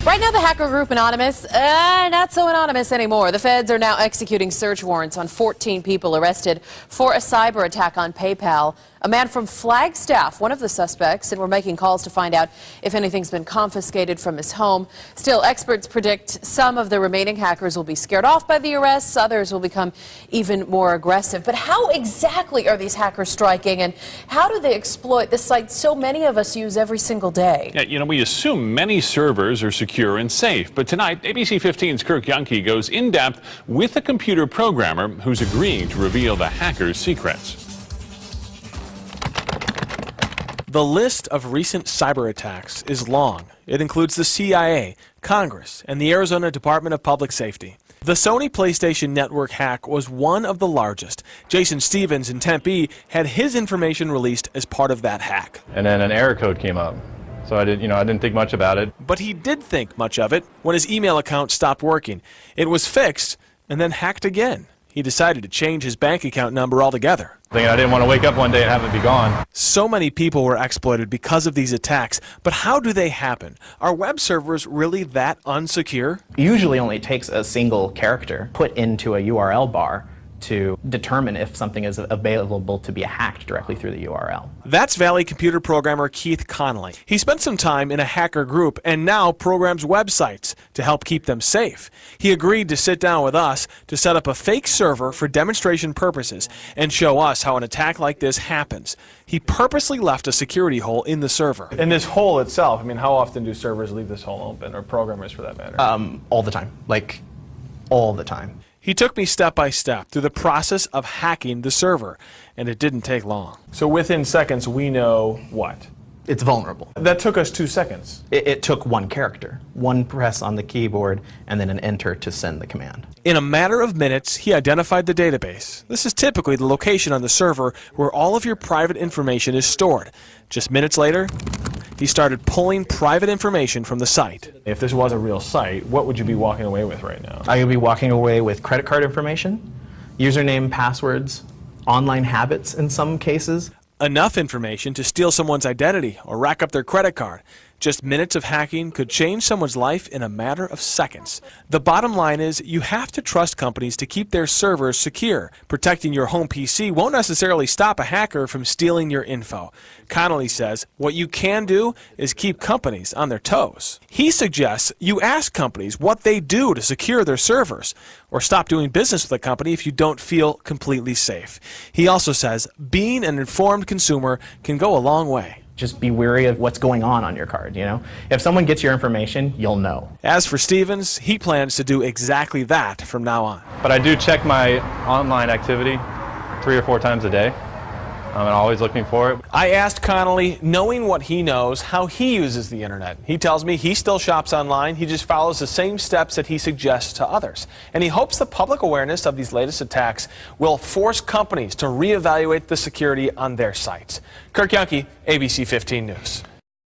Right now, the hacker group Anonymous, not so anonymous anymore. The feds are now executing search warrants on 14 people arrested for a cyber attack on PayPal. A man from Flagstaff, one of the suspects, and we're making calls to find out if anything's been confiscated from his home. Still, experts predict some of the remaining hackers will be scared off by the arrests. Others will become even more aggressive. But how exactly are these hackers striking, and how do they exploit the site so many of us use every single day? Yeah, we assume many servers are secure and safe. But tonight, ABC 15's Kirk Yunke goes in depth with a computer programmer who's agreeing to reveal the hackers' secrets. The list of recent cyber attacks is long. It includes the CIA, Congress, and the Arizona Department of Public Safety. The Sony PlayStation Network hack was one of the largest. Jason Stevens in Tempe had his information released as part of that hack. And then an error code came up. So I didn't think much about it. But he did think much of it when his email account stopped working. It was fixed and then hacked again. He decided to change his bank account number altogether. Thinking I didn't want to wake up one day and have it be gone. So many people were exploited because of these attacks, but how do they happen? Are web servers really that unsecure? Usually only takes a single character put into a URL bar to determine if something is available to be hacked directly through the URL. That's Valley computer programmer Keith Connolly. He spent some time in a hacker group and now programs websites to help keep them safe. He agreed to sit down with us to set up a fake server for demonstration purposes and show us how an attack like this happens. He purposely left a security hole in the server. And this hole itself, how often do servers leave this hole open, or programmers for that matter? All the time. All the time. He took me step by step through the process of hacking the server, and it didn't take long. So within seconds, we know what? It's vulnerable. That took us 2 seconds. It took one character, one press on the keyboard, and then an enter to send the command. In a matter of minutes, he identified the database. This is typically the location on the server where all of your private information is stored. Just minutes later, he started pulling private information from the site. If this was a real site, what would you be walking away with right now? I would be walking away with credit card information, username, passwords, online habits in some cases. Enough information to steal someone's identity or rack up their credit card. Just minutes of hacking could change someone's life in a matter of seconds. The bottom line is you have to trust companies to keep their servers secure. Protecting your home PC won't necessarily stop a hacker from stealing your info. Connolly says what you can do is keep companies on their toes. He suggests you ask companies what they do to secure their servers, or stop doing business with a company if you don't feel completely safe. He also says being an informed consumer can go a long way. Just be wary of what's going on your card, If someone gets your information, you'll know. As for Stevens, he plans to do exactly that from now on. But I do check my online activity 3 or 4 times a day. I'm always looking for it. I asked Connolly, knowing what he knows, how he uses the internet. He tells me he still shops online. He just follows the same steps that he suggests to others. And he hopes the public awareness of these latest attacks will force companies to reevaluate the security on their sites. Kirk Yunke, ABC 15 News.